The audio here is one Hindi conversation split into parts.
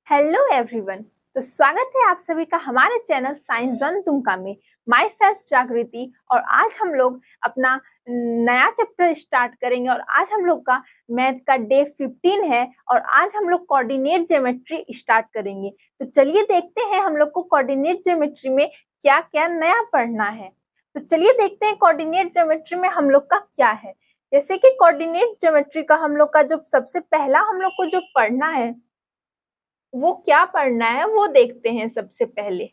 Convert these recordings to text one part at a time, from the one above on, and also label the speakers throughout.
Speaker 1: Hello everyone. तो स्वागत है आप सभी का हमारे चैनल साइंस जन तुमका में। माई सेल्फ जागृति। और आज हम लोग अपना नया चैप्टर स्टार्ट करेंगे और आज हम लोग का मैथ का डे 15 है और आज हम लोग कोऑर्डिनेट ज्योमेट्री स्टार्ट करेंगे। तो चलिए देखते हैं हम लोग को कोऑर्डिनेट ज्योमेट्री में क्या क्या नया पढ़ना है। तो चलिए देखते हैं कोऑर्डिनेट ज्योमेट्री में हम लोग का क्या है। जैसे कि कोऑर्डिनेट ज्योमेट्री का हम लोग का जो सबसे पहला हम लोग को जो पढ़ना है वो क्या पढ़ना है वो देखते हैं सबसे पहले।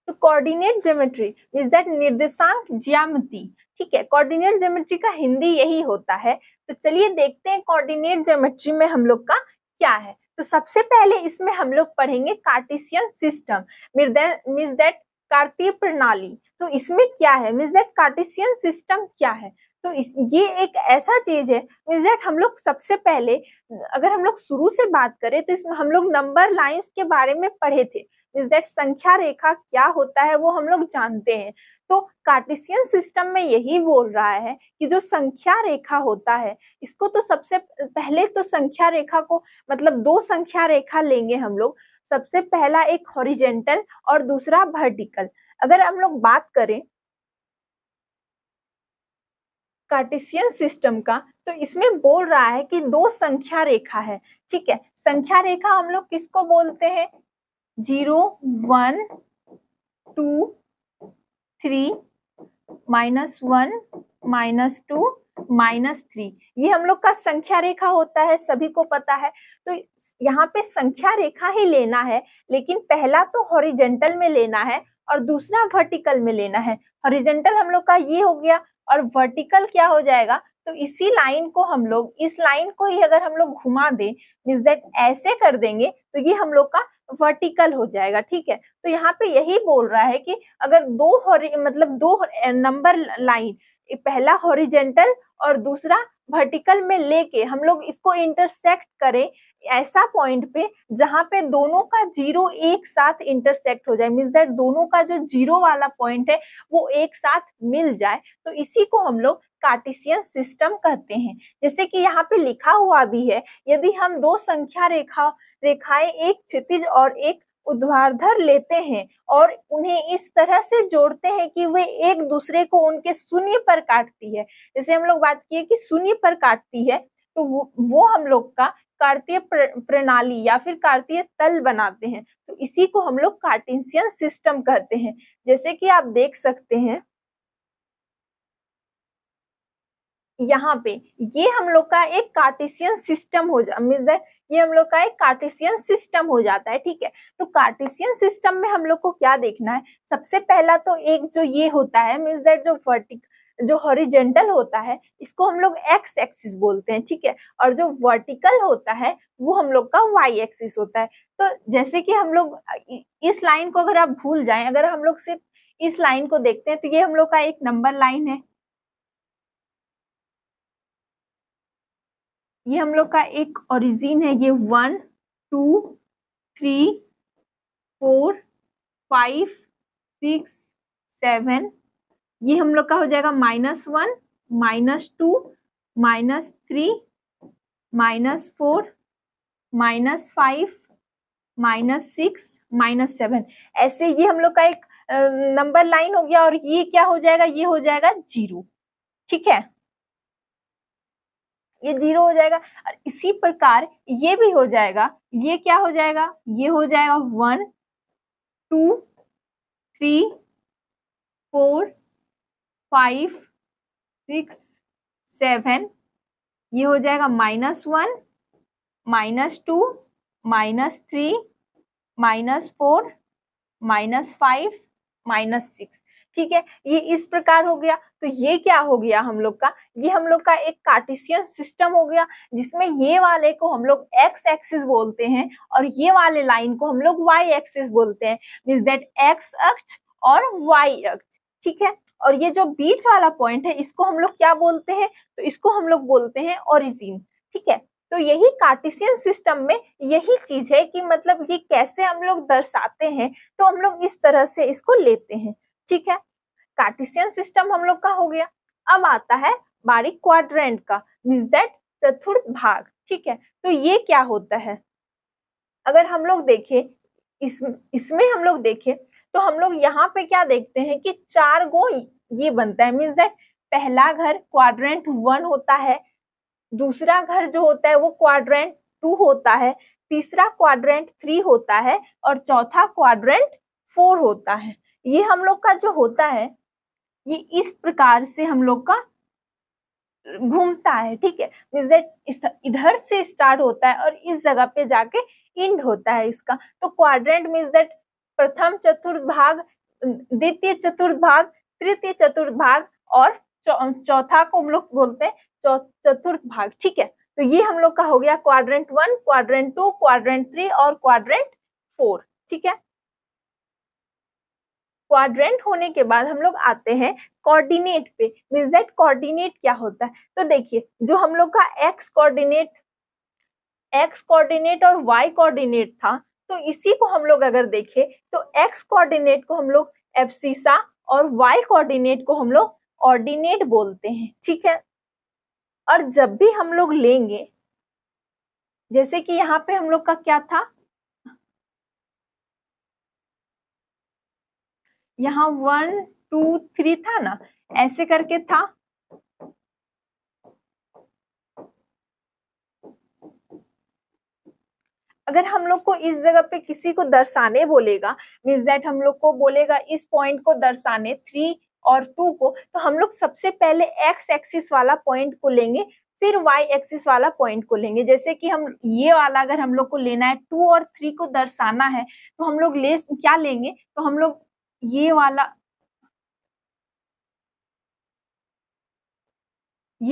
Speaker 1: तो कोऑर्डिनेट ज्योमेट्री मींस दैट निर्देशांक ज्यामिति। ठीक है, कोऑर्डिनेट ज्योमेट्री का हिंदी यही होता है। तो चलिए देखते हैं कोऑर्डिनेट ज्योमेट्री में हम लोग का क्या है। तो सबसे पहले इसमें हम लोग पढ़ेंगे कार्टेशियन सिस्टम मींस दैट कार्तीय प्रणाली। तो इसमें क्या है मींस दैट कार्टेशियन सिस्टम क्या है। तो ये एक ऐसा चीज है मींस दैट हम लोग सबसे पहले अगर हम लोग शुरू से बात करें तो इसमें हम लोग नंबर लाइंस के बारे में पढ़े थे। मींस दैट संख्या रेखा क्या होता है वो हम लोग जानते हैं। तो कार्टेशियन सिस्टम में यही बोल रहा है कि जो संख्या रेखा होता है इसको तो सबसे पहले तो संख्या रेखा को मतलब दो संख्या रेखा लेंगे हम लोग। सबसे पहला एक हॉरिजेंटल और दूसरा वर्टिकल। अगर हम लोग बात करें कार्टेशियन सिस्टम का तो इसमें बोल रहा है कि दो संख्या रेखा है। ठीक है, संख्या रेखा हम लोग किसको बोलते हैं? 0 1 2 3 -1 -2 -3 ये हम लोग का संख्या रेखा होता है, सभी को पता है। तो यहाँ पे संख्या रेखा ही लेना है, लेकिन पहला तो हॉरिजेंटल में लेना है और दूसरा वर्टिकल में लेना है। हॉरिजेंटल हम लोग का ये हो गया और वर्टिकल क्या हो जाएगा? तो इसी लाइन को हम लोग इस लाइन को ही अगर हम लोग घुमा दें मींस दैट ऐसे कर देंगे तो ये हम लोग का वर्टिकल हो जाएगा। ठीक है, तो यहाँ पे यही बोल रहा है कि अगर दो नंबर लाइन पहला हॉरिजेंटल और दूसरा वर्टिकल में लेके हम लोग इसको इंटरसेक्ट करें ऐसा पॉइंट पे जहां पे दोनों का जीरो एक साथ इंटरसेक्ट हो जाए मींस दैट दोनों का जो जीरो वाला पॉइंट है वो एक साथ मिल जाए, तो इसी को हम लोग कार्टेशियन सिस्टम कहते हैं। जैसे कि यहाँ पे लिखा हुआ भी है, यदि हम दो संख्या रेखाएं एक क्षैतिज और एक ऊर्ध्वाधर लेते हैं और उन्हें इस तरह से जोड़ते हैं कि वे एक दूसरे को उनके शून्य पर काटती है। जैसे हम लोग बात किए कि शून्य पर काटती है, तो वो हम लोग का कार्तीय प्रणाली या फिर कार्तीय तल बनाते हैं। तो इसी को हम लोग कार्टेशियन सिस्टम कहते हैं। जैसे कि आप देख सकते हैं यहाँ पे ये हम लोग का एक कार्टेशियन सिस्टम हो जा मींस दैट ये हम लोग का एक कार्टेशियन सिस्टम हो जाता है। ठीक है, तो कार्टेशियन सिस्टम में हम लोग को क्या देखना है? सबसे पहला तो एक जो ये होता है मींस दैट जो हॉरिजेंटल होता है इसको हम लोग एक्स एक्सिस बोलते हैं। ठीक है, और जो वर्टिकल होता है वो हम लोग का वाई एक्सिस होता है। तो जैसे कि हम लोग इस लाइन को अगर आप भूल जाएं, अगर हम लोग सिर्फ इस लाइन को देखते हैं तो ये हम लोग का एक नंबर लाइन है। ये हम लोग का एक ओरिजिन है, ये 1 2 3 4 5 6 7। ये हम लोग का हो जाएगा -1 -2 -3 -4 -5 -6 -7। ऐसे ये हम लोग का एक नंबर लाइन हो गया और ये क्या हो जाएगा? ये हो जाएगा 0। ठीक है, ये 0 हो जाएगा। और इसी प्रकार ये भी हो जाएगा। ये क्या हो जाएगा? ये हो जाएगा 1 2 3 4 5 6 7। ये हो जाएगा -1 -2 -3 -4 -5 -6। ठीक है, ये इस प्रकार हो गया। तो ये क्या हो गया हम लोग का? ये हम लोग का एक कार्टेशियन सिस्टम हो गया जिसमें ये वाले को हम लोग एक्स एक्सिस बोलते हैं और ये वाले लाइन को हम लोग वाई एक्सिस बोलते हैं मींस दैट एक्स अक्ष और वाई अक्ष। ठीक है, और ये जो बीच वाला पॉइंट है इसको हम लोग क्या बोलते हैं? तो इसको हम लोग बोलते हैं ओरिजिन। ठीक है, तो यही कार्टेशियन सिस्टम में यही चीज है कि मतलब ये कैसे हम लोग दर्शाते हैं, तो हम लोग इस तरह से इसको लेते हैं। ठीक है, कार्टेशियन सिस्टम हम लोग का हो गया। अब आता है बारीक क्वाड्रेंट का, मीन्स दैट चतुर्थ भाग, ठीक है। तो ये क्या होता है, अगर हम लोग देखें इसमें हम लोग देखें तो हम लोग यहाँ पे क्या देखते हैं कि 4 गो ये बनता है, मीन्स दैट पहला घर क्वाड्रेंट 1 होता है, दूसरा घर जो होता है वो क्वाड्रेंट 2 होता है, तीसरा क्वाड्रेंट 3 होता है और चौथा क्वाड्रेंट 4 होता है। ये हम लोग का जो होता है ये इस प्रकार से हम लोग का घूमता है, ठीक है। मींस दैट इधर से स्टार्ट होता है और इस जगह पे जाके एंड होता है इसका। तो क्वाड्रेंट मींस दैट प्रथम चतुर्थ भाग, द्वितीय चतुर्थ भाग, तृतीय चतुर्थ भाग और चौथा को हम लोग बोलते हैं चतुर्थ भाग, ठीक है। तो ये हम लोग का हो गया क्वाड्रेंट 1, क्वाड्रेंट 2, क्वाड्रेंट 3 और क्वाड्रेंट 4, ठीक है। क्वाड्रेंट होने के बाद हम लोग आते हैं कोऑर्डिनेट पे। मींस दैट कोऑर्डिनेट क्या होता है, तो देखिए जो हम लोग का एक्स कोऑर्डिनेट और वाई कोऑर्डिनेट था, तो इसी को हम लोग अगर देखें तो एक्स कोऑर्डिनेट को हम लोग एब्सिसा और वाई कोऑर्डिनेट को हम लोग ऑर्डिनेट बोलते हैं, ठीक है। और जब भी हम लोग लेंगे, जैसे कि यहाँ पे हम लोग का क्या था, यहाँ 1 2 3 था ना, ऐसे करके था। अगर हम लोग को इस जगह पे किसी को दर्शाने बोलेगा, मींस दैट हम लोग को बोलेगा इस पॉइंट को दर्शाने 3 और 2 को, तो हम लोग सबसे पहले एक्स एक्सिस वाला पॉइंट को लेंगे, फिर वाई एक्सिस वाला पॉइंट को लेंगे। जैसे कि हम ये वाला अगर हम लोग को लेना है 2 और 3 को दर्शाना है, तो हम लोग क्या लेंगे, तो हम लोग ये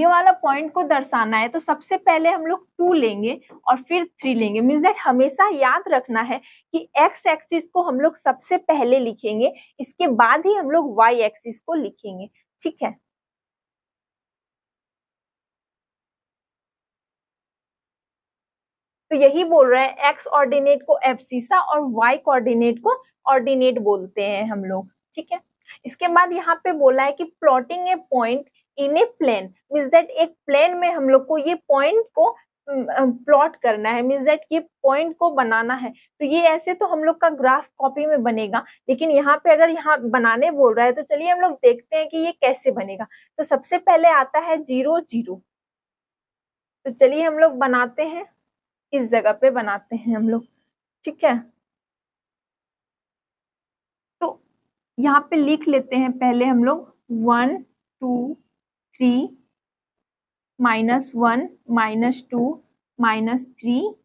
Speaker 1: वाला पॉइंट को दर्शाना है तो सबसे पहले हम लोग 2 लेंगे और फिर 3 लेंगे। मींस दैट हमेशा याद रखना है कि एक्स एक्सिस को हम लोग सबसे पहले लिखेंगे, इसके बाद ही हम लोग वाई एक्सिस को लिखेंगे, ठीक है। तो यही बोल रहे हैं, एक्स ऑर्डिनेट को एब्सिसा और वाई कोऑर्डिनेट को ऑर्डिनेट बोलते हैं हम लोग, ठीक है। इसके बाद यहाँ पे बोला है कि plotting a point in a plane, means that एक प्लेन में हम लोग को ये पॉइंट को प्लॉट करना है, मींस दैट ये पॉइंट को बनाना है। तो ये ऐसे तो हम लोग का ग्राफ कॉपी में बनेगा, लेकिन यहाँ पे अगर यहाँ बनाने बोल रहा है तो चलिए हम लोग देखते हैं कि ये कैसे बनेगा। तो सबसे पहले आता है 0 0, तो चलिए हम लोग बनाते हैं, इस जगह पे बनाते हैं हम लोग, ठीक है। तो यहाँ पे लिख लेते हैं पहले हम लोग 1 2 3 -1 -2 -3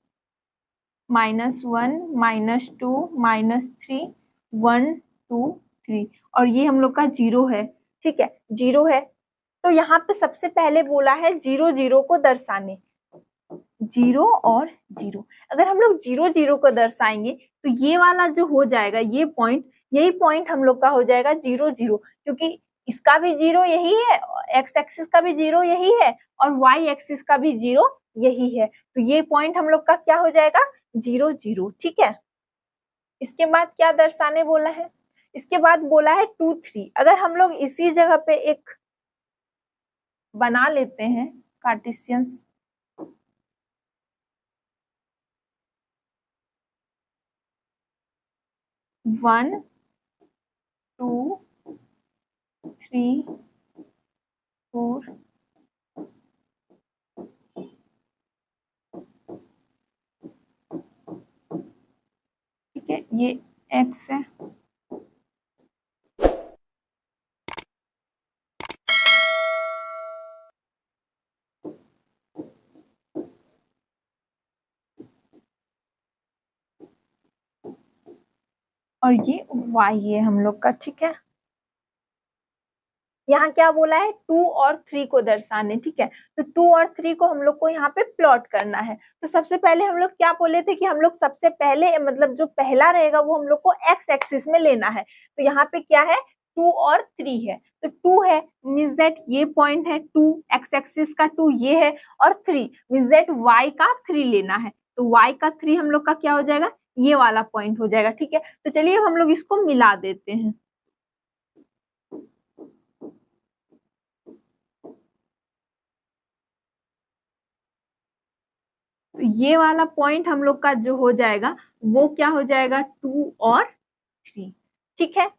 Speaker 1: -1 -2 -3 1 2 3, और ये हम लोग का 0 है, ठीक है, 0 है। तो यहाँ पे सबसे पहले बोला है 0 0 को दर्शाने, 0 और 0। अगर हम लोग 0 0 को दर्शाएंगे तो ये वाला जो हो जाएगा, ये पॉइंट, यही पॉइंट हम लोग का हो जाएगा 0 0, क्योंकि इसका भी 0 यही है, एक्स एक्सिस का भी 0 यही है और वाई एक्सिस का भी 0 यही है। तो ये पॉइंट हम लोग का क्या हो जाएगा, 0 0, ठीक है। इसके बाद क्या दर्शाने बोला है, इसके बाद बोला है 2 3। अगर हम लोग इसी जगह पे एक बना लेते हैं कार्टेशियन, 1 2 3 4, ठीक है, ये एक्स है, और ये वाई है हम लोग का, ठीक है। यहाँ क्या बोला है, 2 और 3 को दर्शाने, ठीक है। तो 2 और 3 को हम लोग को यहाँ पे प्लॉट करना है। तो सबसे पहले हम लोग क्या बोले थे कि हम लोग सबसे पहले मतलब जो पहला रहेगा वो हम लोग को एक्स एक्सिस में लेना है। तो यहाँ पे क्या है, 2 और 3 है। तो 2 है मीन्स दैट ये पॉइंट है 2, एक्स एक्सिस का 2 ये है, और 3 मीन्स दैट वाई का 3 लेना है। तो वाई का 3 हम लोग का क्या हो जाएगा, ये वाला पॉइंट हो जाएगा, ठीक है। तो चलिए हम लोग इसको मिला देते हैं। ये वाला पॉइंट हम लोग का जो हो जाएगा वो क्या हो जाएगा 2 और 3, ठीक है।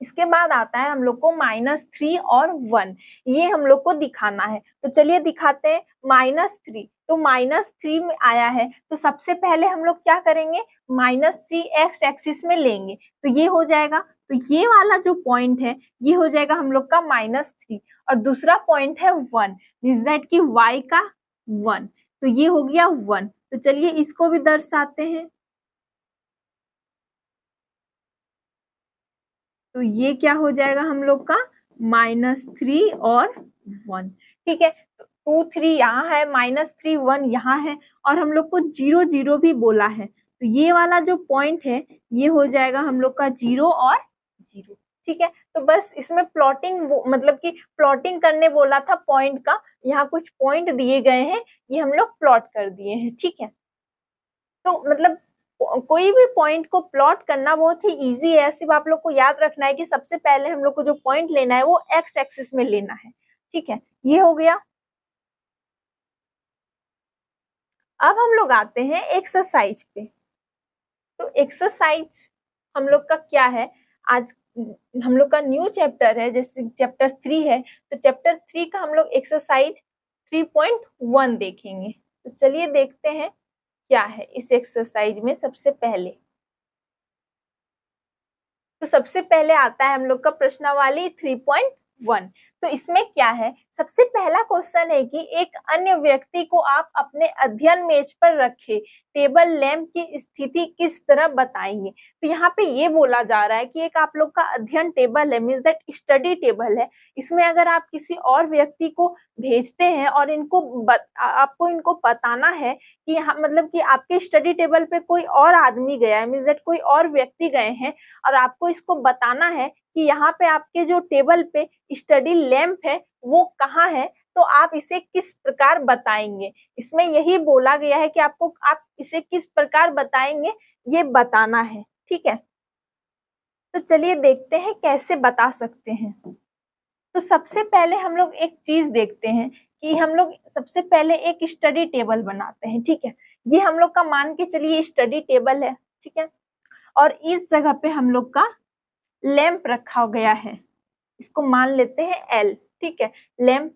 Speaker 1: इसके बाद आता है हम लोग को -3 और 1, ये हम लोग को दिखाना है। तो चलिए दिखाते हैं। -3, तो -3 में आया है तो सबसे पहले हम लोग क्या करेंगे, -3 एक्स एक्सिस में लेंगे तो ये हो जाएगा। तो ये वाला जो पॉइंट है ये हो जाएगा हम लोग का -3 और दूसरा पॉइंट है 1, मींस दैट कि y का 1, तो ये हो गया 1। तो चलिए इसको भी दर्शाते हैं। तो ये क्या हो जाएगा हम लोग का -3 और 1, ठीक है। 2 3 यहाँ है, -3 1 यहाँ है और हम लोग को 0 0 भी बोला है, तो ये वाला जो पॉइंट है ये हो जाएगा हम लोग का 0 और 0, ठीक है। तो बस इसमें प्लॉटिंग मतलब कि प्लॉटिंग करने बोला था पॉइंट का, यहाँ कुछ पॉइंट दिए गए हैं, ये हम लोग प्लॉट कर दिए हैं, ठीक है। तो मतलब कोई भी पॉइंट को प्लॉट करना बहुत ही इजी है, सिर्फ आप लोग को याद रखना है कि सबसे पहले हम लोग को जो पॉइंट लेना है वो एक्स एक्सिस में लेना है, ठीक है। ये हो गया। अब हम लोग आते हैं एक्सरसाइज पे। तो एक्सरसाइज हम लोग का क्या है, आज हम लोग का न्यू चैप्टर है, जैसे चैप्टर 3 है, तो चैप्टर 3 का हम लोग एक्सरसाइज 3.1 देखेंगे। तो चलिए देखते हैं क्या है इस एक्सरसाइज में। तो सबसे पहले आता है हम लोग का प्रश्नावली 3.1। तो इसमें क्या है, सबसे पहला क्वेश्चन है कि एक अन्य व्यक्ति को आप अपने अध्ययन मेज पर रखे टेबल लैंप की स्थिति किस तरह बताएंगे। तो यहाँ पे ये बोला जा रहा है कि एक आप लोग का अध्ययन टेबल है, मींस दैट स्टडी टेबल है, इसमें अगर आप किसी और व्यक्ति को भेजते हैं और आपको इनको बताना है कि यहाँ मतलब कि आपके स्टडी टेबल पे कोई और आदमी गया है, मींस दैट कोई और व्यक्ति गए हैं और आपको इसको बताना है कि यहाँ पे आपके जो टेबल पे स्टडी लैंप है वो कहाँ है, तो आप इसे किस प्रकार बताएंगे। इसमें यही बोला गया है कि आप इसे किस प्रकार बताएंगे, ये बताना है, ठीक है। तो चलिए देखते हैं कैसे बता सकते हैं। तो सबसे पहले हम लोग एक चीज देखते हैं कि हम लोग सबसे पहले एक स्टडी टेबल बनाते हैं, ठीक है। ये हम लोग का मान के चलिए स्टडी टेबल है, ठीक है। और इस जगह पे हम लोग का लैंप रखा गया है, इसको मान लेते हैं L, ठीक है, लैंप।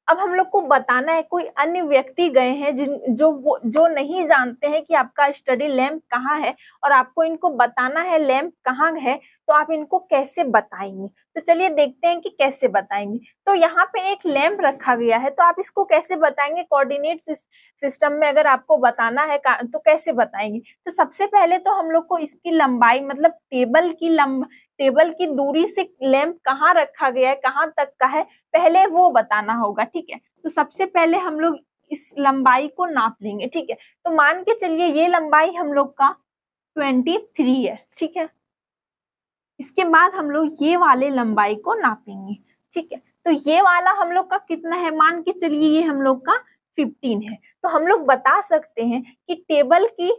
Speaker 1: अब हम लोग को बताना है कोई अन्य व्यक्ति गए हैं जो नहीं जानते हैं कि आपका स्टडी लैंप कहाँ है और आपको इनको बताना है लैंप कहाँ है, तो आप इनको कैसे बताएंगे। तो चलिए देखते हैं कि कैसे बताएंगे। तो यहाँ पे एक लैंप रखा गया है, तो आप इसको कैसे बताएंगे, कोऑर्डिनेट सिस्टम में अगर आपको बताना है तो कैसे बताएंगे। तो सबसे पहले तो हम लोग को इसकी लंबाई मतलब टेबल की दूरी से लैंप कहाँ रखा गया है, कहाँ तक का है, पहले वो बताना होगा, ठीक है। तो सबसे पहले हम लोग इस लंबाई को नाप लेंगे, ठीक है। तो मान के चलिए ये लंबाई हम लोग का 23 है, ठीक है। इसके बाद हम लोग ये वाले लंबाई को नापेंगे, ठीक है। तो ये वाला हम लोग का कितना है, मान के चलिए ये हम लोग का 15 है। तो हम लोग बता सकते हैं कि टेबल की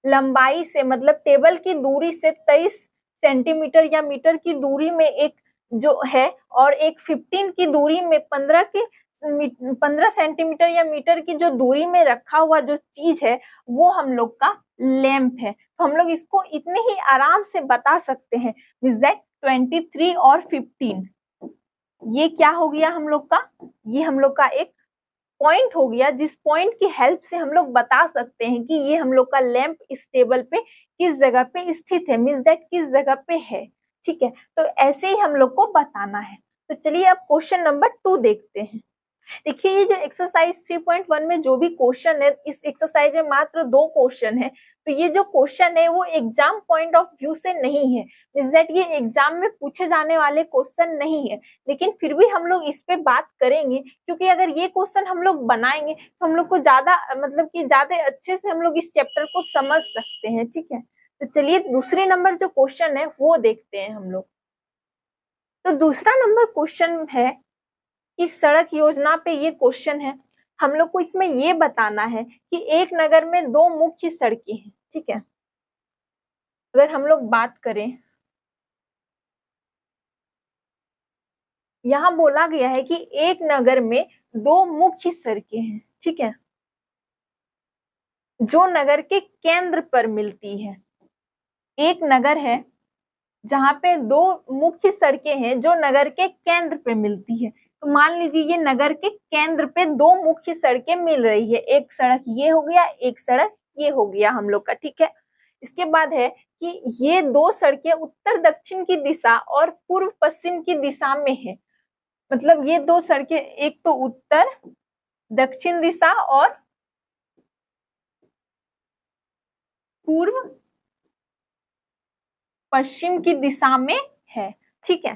Speaker 1: लंबाई से मतलब टेबल की दूरी से 23 सेंटीमीटर या मीटर की दूरी में एक जो है और एक 15 की दूरी में 15 सेंटीमीटर या मीटर की जो दूरी में रखा हुआ जो चीज है वो हम लोग का लैंप है। तो हम लोग इसको इतने ही आराम से बता सकते हैं, 23 और 15 ये क्या हो गया हम लोग का, ये हम लोग का एक पॉइंट हो गया, जिस पॉइंट की हेल्प से हम लोग बता सकते हैं कि ये हम लोग का लैंप इस टेबल पे किस जगह पे स्थित है, मींस दैट किस जगह पे है, ठीक है। तो ऐसे ही हम लोग को बताना है। तो चलिए अब क्वेश्चन नंबर 2 देखते हैं। देखिए ये जो एक्सरसाइज 3.1 में जो भी क्वेश्चन है, इस एक्सरसाइज में मात्र 2 क्वेश्चन है। तो ये जो क्वेश्चन है वो एग्जाम पॉइंट ऑफ व्यू से नहीं है, मींस दैट ये एग्जाम में पूछे जाने वाले क्वेश्चन नहीं है, लेकिन फिर भी हम लोग इस पे बात करेंगे क्योंकि अगर ये क्वेश्चन हम लोग बनाएंगे तो हम लोग को ज्यादा मतलब कि ज्यादा अच्छे से हम लोग इस चैप्टर को समझ सकते हैं, ठीक है। तो चलिए दूसरे नंबर जो क्वेश्चन है वो देखते हैं हम लोग। तो दूसरा नंबर क्वेश्चन है कि सड़क योजना पे ये क्वेश्चन है, हम लोग को इसमें ये बताना है कि एक नगर में 2 मुख्य सड़कें हैं, ठीक है। अगर हम लोग बात करें, यहाँ बोला गया है कि एक नगर में 2 मुख्य सड़कें हैं, ठीक है। जो नगर के केंद्र पर मिलती है। एक नगर है जहां पे दो मुख्य सड़कें हैं जो नगर के केंद्र पे मिलती है। तो मान लीजिए ये नगर के केंद्र पे दो मुख्य सड़कें मिल रही है, एक सड़क ये हो गया, एक सड़क ये हो गया हम लोग का, ठीक है। इसके बाद है कि ये दो सड़कें उत्तर दक्षिण की दिशा और पूर्व पश्चिम की दिशा में है। मतलब ये दो सड़कें एक तो उत्तर दक्षिण दिशा और पूर्व पश्चिम की दिशा में है, ठीक है।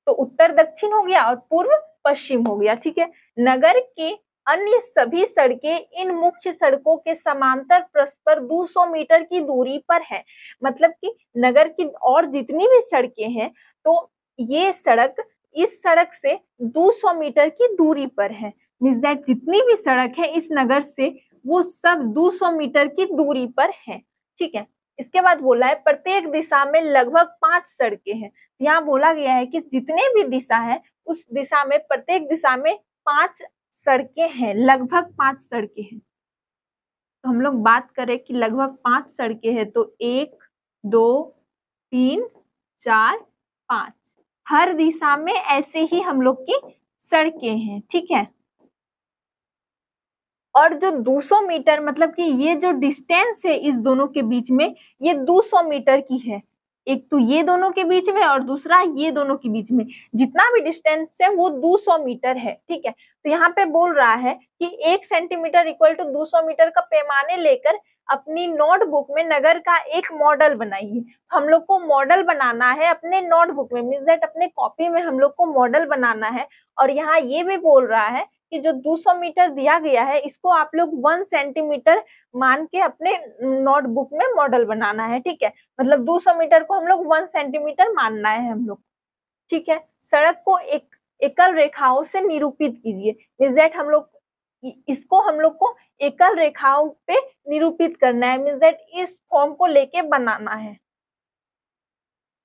Speaker 1: तो उत्तर दक्षिण हो गया और पूर्व पश्चिम हो गया, ठीक है। नगर के अन्य सभी सड़कें इन मुख्य सड़कों के समांतर परस्पर 200 मीटर की दूरी पर है। मतलब कि नगर की और जितनी भी सड़कें हैं तो ये सड़क इस सड़क से 200 मीटर की दूरी पर है। मींस दैट जितनी भी सड़क है इस नगर से वो सब 200 मीटर की दूरी पर है, ठीक है। इसके बाद बोला है प्रत्येक दिशा में लगभग 5 सड़कें हैं। यहाँ बोला गया है कि जितने भी दिशा है उस दिशा में प्रत्येक दिशा में 5 सड़कें हैं, लगभग 5 सड़कें हैं। तो हम लोग बात करें कि लगभग 5 सड़कें हैं तो 1 2 3 4 5 हर दिशा में ऐसे ही हम लोग की सड़कें हैं, ठीक है। और जो 200 मीटर मतलब कि ये जो डिस्टेंस है इस दोनों के बीच में ये 200 मीटर की है। एक तो ये दोनों के बीच में और दूसरा ये दोनों के बीच में जितना भी डिस्टेंस है वो 200 मीटर है, ठीक है। तो यहाँ पे बोल रहा है कि 1 सेंटीमीटर इक्वल टू 200 मीटर का पैमाने लेकर अपनी नोटबुक में नगर का एक मॉडल बनाइए। तो हम लोग को मॉडल बनाना है अपने नोटबुक में, मींस दैट अपने कॉपी में हम लोग को मॉडल बनाना है। और यहाँ ये भी बोल रहा है कि जो 200 मीटर दिया गया है इसको आप लोग 1 सेंटीमीटर मान के अपने नोटबुक में मॉडल बनाना है, ठीक है। मतलब 200 मीटर को हम लोग 1 सेंटीमीटर मानना है हम लोग, ठीक है। सड़क को एक एकल रेखाओं से निरूपित कीजिए। मींस दैट हम लोग इसको हम लोग को एकल रेखाओं पे निरूपित करना है, मींस दैट इस फॉर्म को लेके बनाना है।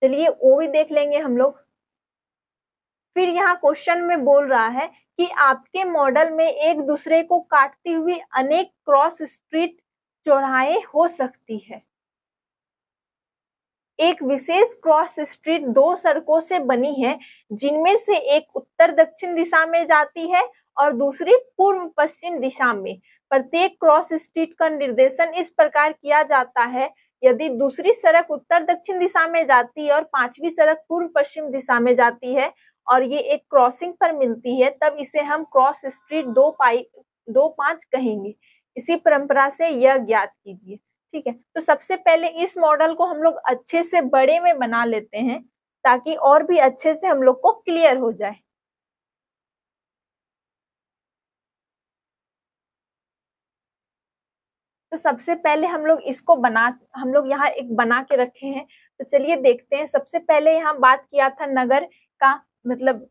Speaker 1: चलिए वो भी देख लेंगे हम लोग। फिर यहाँ क्वेश्चन में बोल रहा है कि आपके मॉडल में एक दूसरे को काटती हुई अनेक क्रॉस स्ट्रीट चौराहे हो सकती है। एक विशेष क्रॉस स्ट्रीट दो सड़कों से बनी है जिनमें से एक उत्तर दक्षिण दिशा में जाती है और दूसरी पूर्व पश्चिम दिशा में। प्रत्येक क्रॉस स्ट्रीट का निर्देशन इस प्रकार किया जाता है, यदि दूसरी सड़क उत्तर दक्षिण दिशा में जाती है और पांचवी सड़क पूर्व पश्चिम दिशा में जाती है और ये एक क्रॉसिंग पर मिलती है तब इसे हम क्रॉस स्ट्रीट 2-5 कहेंगे। इसी परंपरा से यह ज्ञात कीजिए, ठीक है। तो सबसे पहले इस मॉडल को हम लोग अच्छे से बड़े में बना लेते हैं ताकि और भी अच्छे से हम लोग को क्लियर हो जाए। तो सबसे पहले हम लोग यहाँ एक बना के रखे हैं। तो चलिए देखते हैं। सबसे पहले यहाँ बात किया था नगर का, मतलब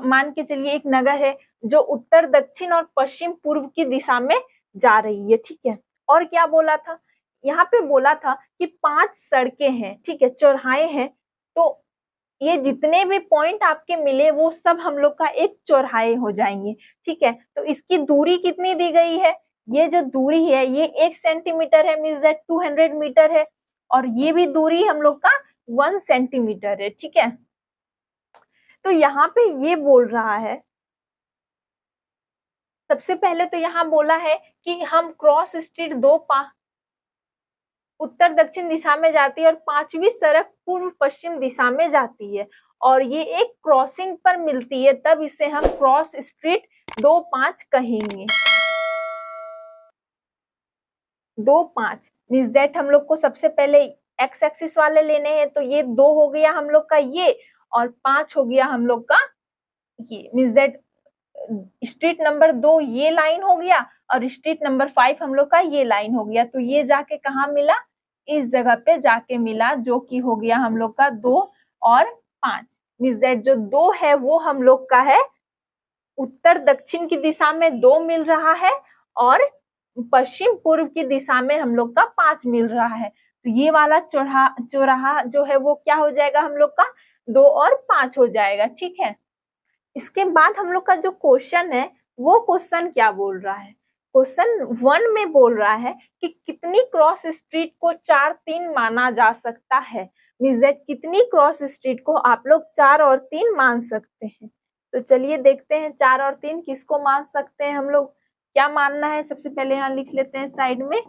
Speaker 1: मान के चलिए एक नगर है जो उत्तर दक्षिण और पश्चिम पूर्व की दिशा में जा रही है, ठीक है। और क्या बोला था, यहाँ पे बोला था कि 5 सड़कें हैं, ठीक है, चौराहे हैं। तो ये जितने भी पॉइंट आपके मिले वो सब हम लोग का एक चौराहे हो जाएंगे, ठीक है। तो इसकी दूरी कितनी दी गई है, ये जो दूरी है ये 1 सेंटीमीटर है, मींस दैट 200 मीटर है। और ये भी दूरी हम लोग का 1 सेंटीमीटर है, ठीक है। तो यहाँ पे ये बोल रहा है, सबसे पहले तो यहाँ बोला है कि हम क्रॉस स्ट्रीट उत्तर दक्षिण दिशा में जाती है और पांचवी सड़क पूर्व पश्चिम दिशा में जाती है और ये एक क्रॉसिंग पर मिलती है तब इसे हम क्रॉस स्ट्रीट 2-5 कहेंगे। 2-5 मींस दैट हम लोग को सबसे पहले एक्स एक्सिस वाले लेने हैं, तो ये 2 हो गया हम लोग का ये और 5 हो गया हम लोग का ये। मींस दैट स्ट्रीट नंबर 2 ये लाइन हो गया और स्ट्रीट नंबर 5 हम लोग का ये लाइन हो गया। तो ये जाके कहाँ मिला, इस जगह पे जाके मिला, जो कि हो गया हम लोग का 2 और 5। मींस दैट जो 2 है वो हम लोग का है उत्तर दक्षिण की दिशा में 2 मिल रहा है और पश्चिम पूर्व की दिशा में हम लोग का 5 मिल रहा है। तो ये वाला चौराहा जो है वो क्या हो जाएगा हम लोग का 2 और 5 हो जाएगा, ठीक है। इसके बाद हम लोग का जो क्वेश्चन है वो क्वेश्चन क्या बोल रहा है, क्वेश्चन 1 में बोल रहा है कि कितनी क्रॉस स्ट्रीट को 4, 3 माना जा सकता है। मींस दैट कितनी क्रॉस स्ट्रीट को आप लोग 4 और 3 मान सकते हैं। तो चलिए देखते हैं 4 और 3 किसको मान सकते हैं हम लोग। क्या मानना है, सबसे पहले यहाँ लिख लेते हैं साइड में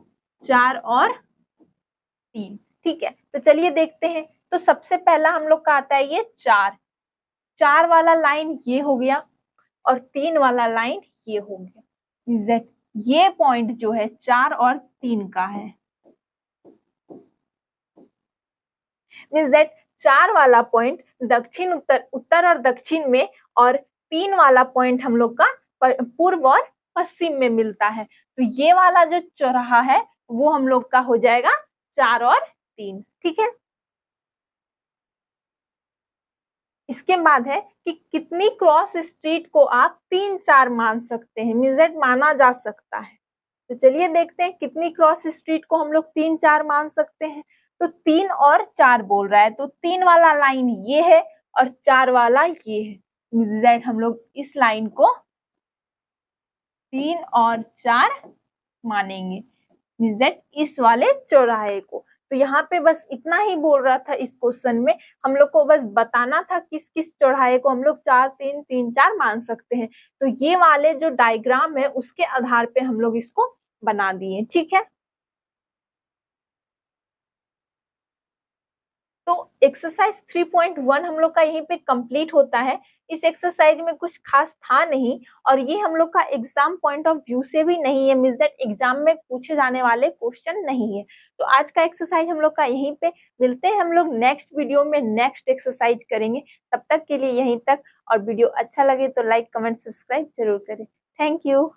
Speaker 1: 4 और 3। ठीक है, तो चलिए देखते हैं। तो सबसे पहला हम लोग का आता है ये 4 वाला लाइन ये हो गया और 3 वाला लाइन ये हो गया। मींस दैट ये पॉइंट जो है 4 और 3 का है। मींस दैट 4 वाला पॉइंट दक्षिण उत्तर और दक्षिण में, और 3 वाला पॉइंट हम लोग का पूर्व और पश्चिम में मिलता है। तो ये वाला जो चौराहा है वो हम लोग का हो जाएगा 4 और 3। ठीक है, इसके बाद है कि कितनी क्रॉस स्ट्रीट को आप 3, 4 मान सकते हैं। मींस दैट माना जा सकता है। तो चलिए देखते हैं कितनी क्रॉस स्ट्रीट को हम लोग 3, 4 मान सकते हैं। तो 3 और 4 बोल रहा है, तो 3 वाला लाइन ये है और 4 वाला ये है। मींस दैट हम लोग इस लाइन को 3 और 4 मानेंगे। मींस दैट इस वाले चौराहे को। तो यहाँ पे बस इतना ही बोल रहा था इस क्वेश्चन में। हम लोग को बस बताना था किस किस चौराहे को हम लोग 4, 3, 3, 4 मान सकते हैं। तो ये वाले जो डायग्राम है उसके आधार पे हम लोग इसको बना दिए। ठीक है, तो एक्सरसाइज 3.1 हम लोग का यहीं पे कंप्लीट होता है। इस एक्सरसाइज में कुछ खास था नहीं, और ये हम लोग का एग्जाम पॉइंट ऑफ व्यू से भी नहीं है। मींस दैट एग्जाम में पूछे जाने वाले क्वेश्चन नहीं है। तो आज का एक्सरसाइज हम लोग का यहीं पे। मिलते हैं हम लोग नेक्स्ट वीडियो में, नेक्स्ट एक्सरसाइज करेंगे। तब तक के लिए यहीं तक, और वीडियो अच्छा लगे तो लाइक, कमेंट, सब्सक्राइब जरूर करें। Thank you.